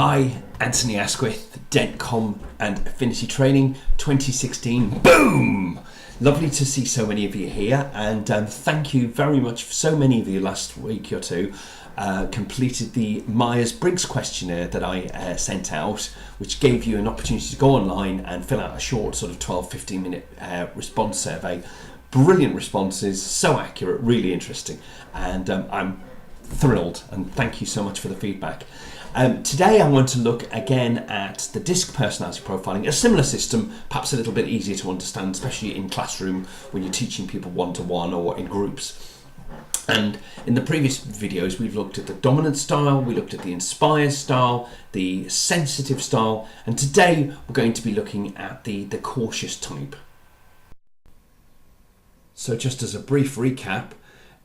Hi, Anthony Asquith, DentCom and Affinity Training 2016. Boom! Lovely to see so many of you here, and thank you very much for so many of you last week or two completed the Myers-Briggs questionnaire that I sent out, which gave you an opportunity to go online and fill out a short sort of 12-15 minute response survey. Brilliant responses, so accurate, really interesting, and I'm thrilled, and thank you so much for the feedback. Today I want to look again at the DISC personality profiling, a similar system, perhaps a little bit easier to understand, especially in classroom when you're teaching people one-to-one or in groups. And in the previous videos we've looked at the dominant style, we looked at the inspired style, the sensitive style, and today we're going to be looking at the cautious type. So just as a brief recap,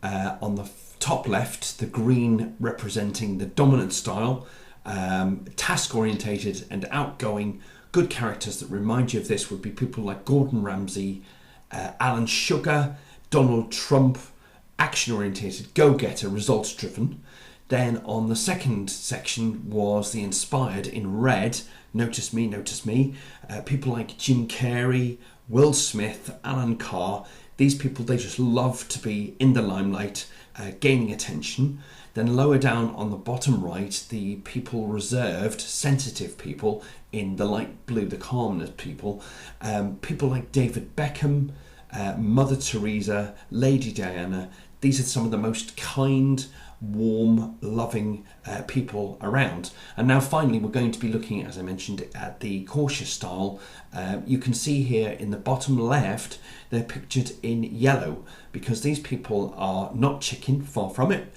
on the top left, the green representing the dominant style, task orientated and outgoing. Good characters that remind you of this would be people like Gordon Ramsay, Alan Sugar, Donald Trump, action orientated, go-getter, results driven. Then on the second section was the inspired in red, notice me, people like Jim Carrey, Will Smith, Alan Carr. These people, they just love to be in the limelight, gaining attention. Then lower down on the bottom right, the people reserved, sensitive people in the light blue, the calmness people. People like David Beckham, Mother Teresa, Lady Diana. These are some of the most kind, warm, loving people around. And now finally we're going to be looking, as I mentioned, at the cautious style. You can see here in the bottom left they're pictured in yellow because these people are not chicken, far from it.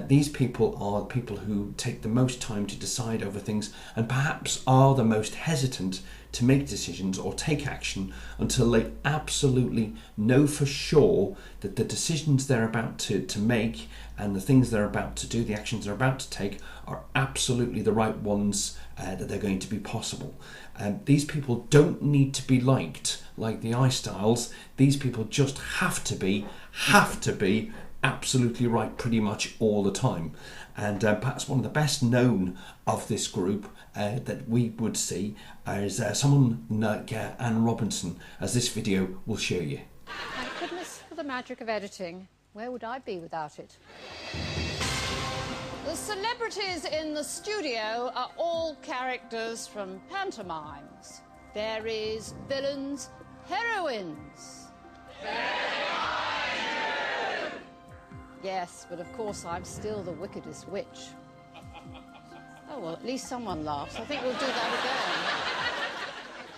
These people are people who take the most time to decide over things and perhaps are the most hesitant to make decisions or take action until they absolutely know for sure that the decisions they're about to make and the things they're about to do, the actions they're about to take, are absolutely the right ones, that they're going to be possible. These people don't need to be liked like the I styles. These people just have to be absolutely right pretty much all the time. And perhaps one of the best known of this group that we would see is someone like Anne Robinson, as this video will show you. Thank goodness for the magic of editing. Where would I be without it? The celebrities in the studio are all characters from pantomimes. Fairies, villains, heroines. Yes, but of course I'm still the wickedest witch. Oh, well, at least someone laughs. I think we'll do that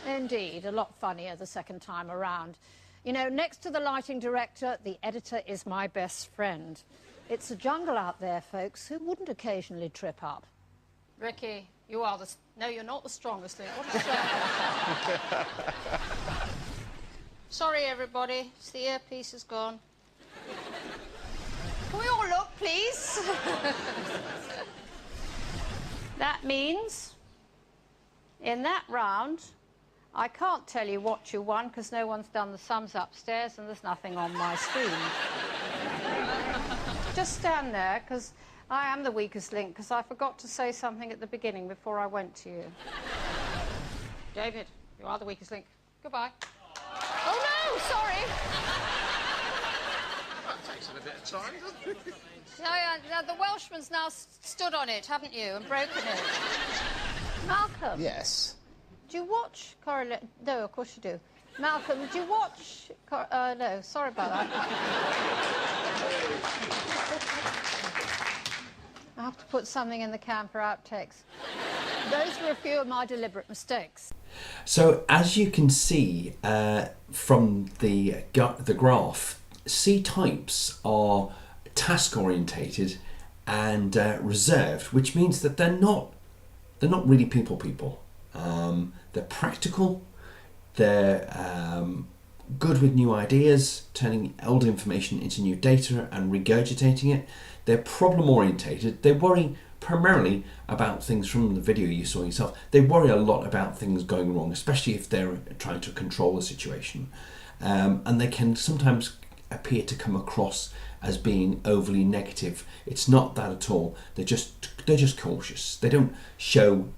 again. Indeed, a lot funnier the second time around. You know, next to the lighting director, the editor is my best friend. It's a jungle out there, folks. Who wouldn't occasionally trip up? Ricky, you are the... No, you're not the strongest link. What is that? Sorry, everybody. The earpiece is gone. Can we all look, please? That means, in that round, I can't tell you what you won because no one's done the sums upstairs and there's nothing on my screen. Just stand there, because I am the weakest link, because I forgot to say something at the beginning before I went to you. David, you are the weakest link. Goodbye. Oh, no, sorry. That takes a bit of time, doesn't it? No, the Welshman's now stood on it, haven't you, and broken it. Malcolm. Yes. Do you watch Correlate? No, of course you do. Malcolm, do you watch... no, sorry about that. I have to put something in the can for outtakes. Those were a few of my deliberate mistakes. So as you can see from the graph, C types are task orientated and reserved, which means that they're not really people. They're practical, they're good with new ideas, turning old information into new data and regurgitating it. They're problem orientated. They worry primarily about things from the video you saw yourself. They worry a lot about things going wrong, especially if they're trying to control the situation. And they can sometimes appear to come across as being overly negative. It's not that at all. They're just cautious. They don't show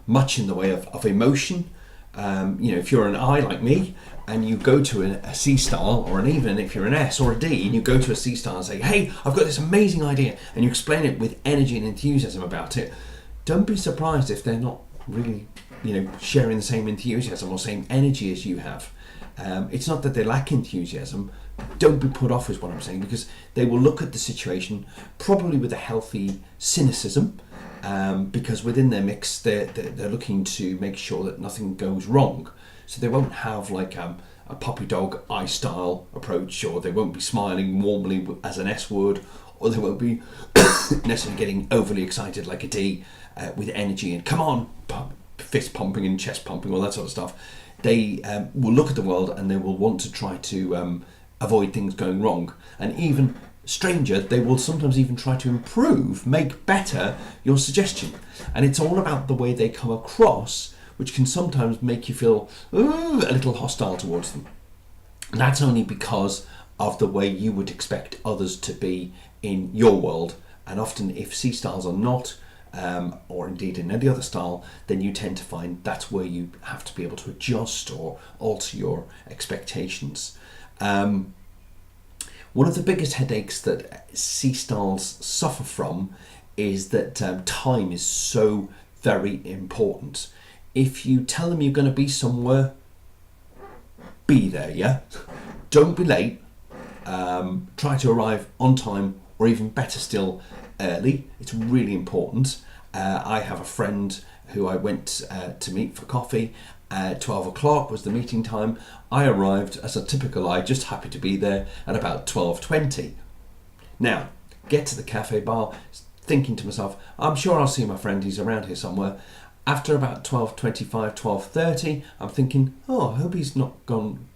much in the way of emotion. If you're an I like me and you go to a C style, or even if you're an S or a D and you go to a C style and say, hey, I've got this amazing idea, and you explain it with energy and enthusiasm about it, don't be surprised if they're not really sharing the same enthusiasm or same energy as you have. It's not that they lack enthusiasm. Don't be put off, is what I'm saying, because they will look at the situation probably with a healthy cynicism, because within their mix they're looking to make sure that nothing goes wrong. So they won't have like a puppy dog I style approach, or they won't be smiling warmly as an S would, or they won't be necessarily getting overly excited like a D with energy and come on, fist pumping and chest pumping, all that sort of stuff. They will look at the world and they will want to try to avoid things going wrong. And even stranger, they will sometimes even try to improve, make better your suggestion. And it's all about the way they come across, which can sometimes make you feel a little hostile towards them. And that's only because of the way you would expect others to be in your world. And often if C styles are not, or indeed in any other style, then you tend to find that's where you have to be able to adjust or alter your expectations. One of the biggest headaches that C styles suffer from is that time is so very important. If you tell them you're going to be somewhere, be there, yeah? Don't be late. Try to arrive on time, or even better still, early. It's really important. I have a friend who I went to meet for coffee. 12 o'clock was the meeting time. I arrived as a typical I, just happy to be there, at about 12:20. Now, get to the cafe bar, thinking to myself, I'm sure I'll see my friend, he's around here somewhere. After about 12:25, 12:30, I'm thinking, I hope he's not gone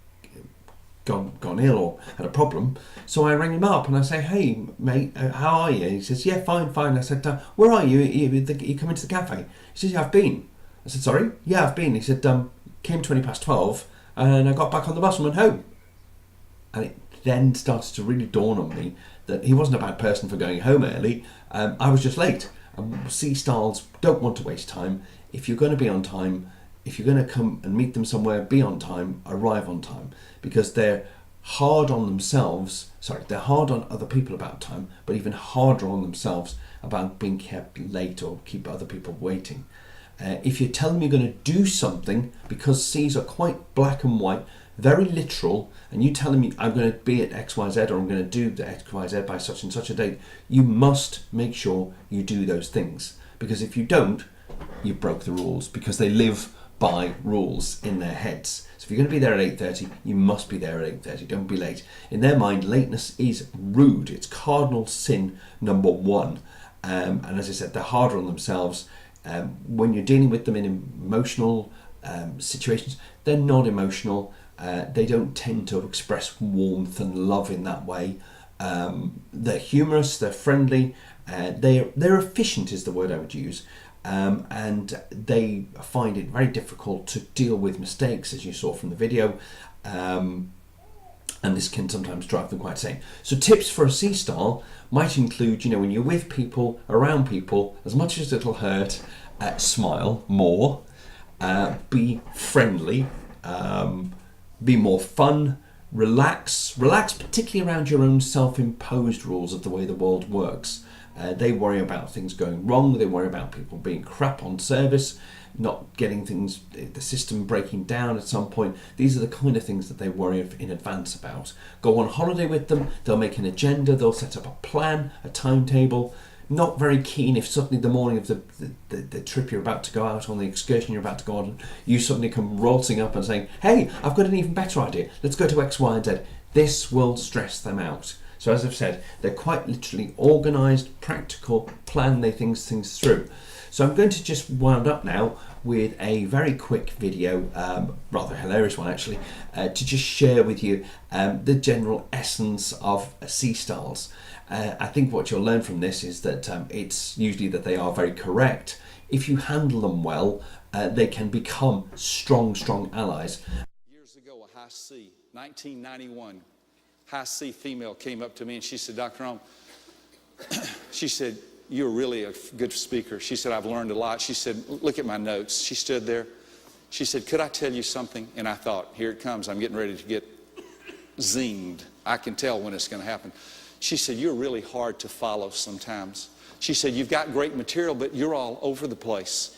ill or had a problem. So I ring him up and I say, hey mate, how are you? He says, yeah, fine. I said, where are you? You come into the cafe? He says, yeah, I've been. I said, sorry? Yeah, I've been. He said, came 20 past 12 and I got back on the bus and went home. And it then started to really dawn on me that he wasn't a bad person for going home early. I was just late. C styles don't want to waste time. If you're going to be on time, if you're going to come and meet them somewhere, be on time, arrive on time, because they're hard on themselves. They're hard on other people about time, but even harder on themselves about being kept late or keep other people waiting. If you tell them you're going to do something, because C's are quite black and white, very literal, and you tell them I'm going to be at XYZ, or I'm going to do the XYZ by such and such a date, you must make sure you do those things. Because if you don't, you broke the rules, because they live by rules in their heads. So if you're going to be there at 8:30, you must be there at 8:30. Don't be late. In their mind, lateness is rude. It's cardinal sin number one. And as I said, they're harder on themselves. When you're dealing with them in emotional situations, they're not emotional. They don't tend to express warmth and love in that way. They're humorous, they're friendly, they're efficient is the word I would use. And they find it very difficult to deal with mistakes, as you saw from the video, and this can sometimes drive them quite insane. So tips for a C style might include, when you're with people, around people, as much as it'll hurt, smile more, be friendly, be more fun, relax particularly around your own self-imposed rules of the way the world works. They worry about things going wrong, they worry about people being crap on service, not getting things, the system breaking down at some point. These are the kind of things that they worry in advance about. Go on holiday with them, they'll make an agenda, they'll set up a plan, a timetable. Not very keen if suddenly the morning of the trip you're about to go out on, the excursion you're about to go on, you suddenly come rolling up and saying, hey, I've got an even better idea, let's go to X, Y and Z. This will stress them out. So as I've said, they're quite literally organised, practical, plan they things through. So I'm going to just wind up now with a very quick video, rather hilarious one actually, to just share with you the general essence of C styles. I think what you'll learn from this is that it's usually that they are very correct. If you handle them well, they can become strong allies. Years ago, a high C, 1991. high C female came up to me and she said, Dr. Ohm, she said, you're really a good speaker. She said, I've learned a lot. She said, look at my notes. She stood there. She said, could I tell you something? And I thought, here it comes. I'm getting ready to get zinged. I can tell when it's going to happen. She said, you're really hard to follow sometimes. She said, you've got great material, but you're all over the place.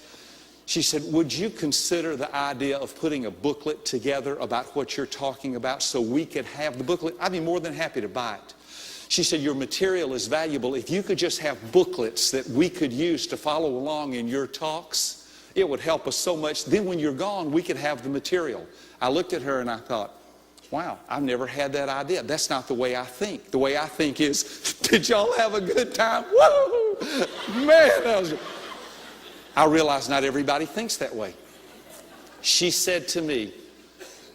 She said, would you consider the idea of putting a booklet together about what you're talking about so we could have the booklet? I'd be more than happy to buy it. She said, your material is valuable. If you could just have booklets that we could use to follow along in your talks, it would help us so much. Then when you're gone, we could have the material. I looked at her and I thought, wow, I've never had that idea. That's not the way I think. The way I think is, did y'all have a good time? Woo! Man, that was good. I realize not everybody thinks that way. She said to me,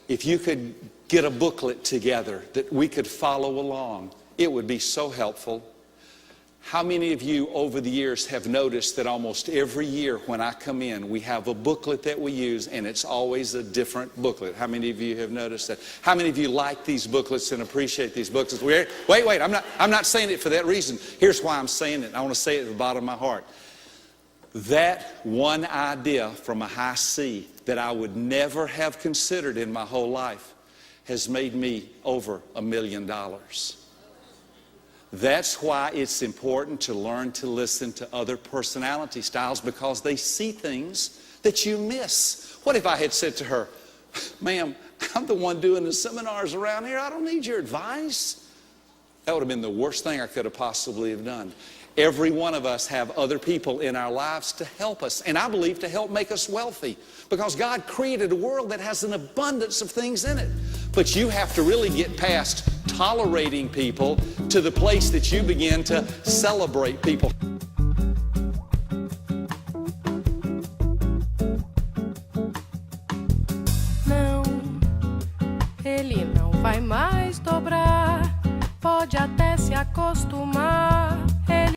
if you could get a booklet together that we could follow along, it would be so helpful. How many of you over the years have noticed that almost every year when I come in, we have a booklet that we use and it's always a different booklet? How many of you have noticed that? How many of you like these booklets and appreciate these booklets? Wait, I'm not saying it for that reason. Here's why I'm saying it. I want to say it at the bottom of my heart. That one idea from a high C that I would never have considered in my whole life has made me over $1 million. That's why it's important to learn to listen to other personality styles, because they see things that you miss. What if I had said to her, ma'am, I'm the one doing the seminars around here. I don't need your advice. That would have been the worst thing I could have possibly have done. Every one of us have other people in our lives to help us, and I believe to help make us wealthy, because God created a world that has an abundance of things in it. But you have to really get past tolerating people to the place that you begin to celebrate people. Não, ele não vai mais dobrar, pode até se acostumar.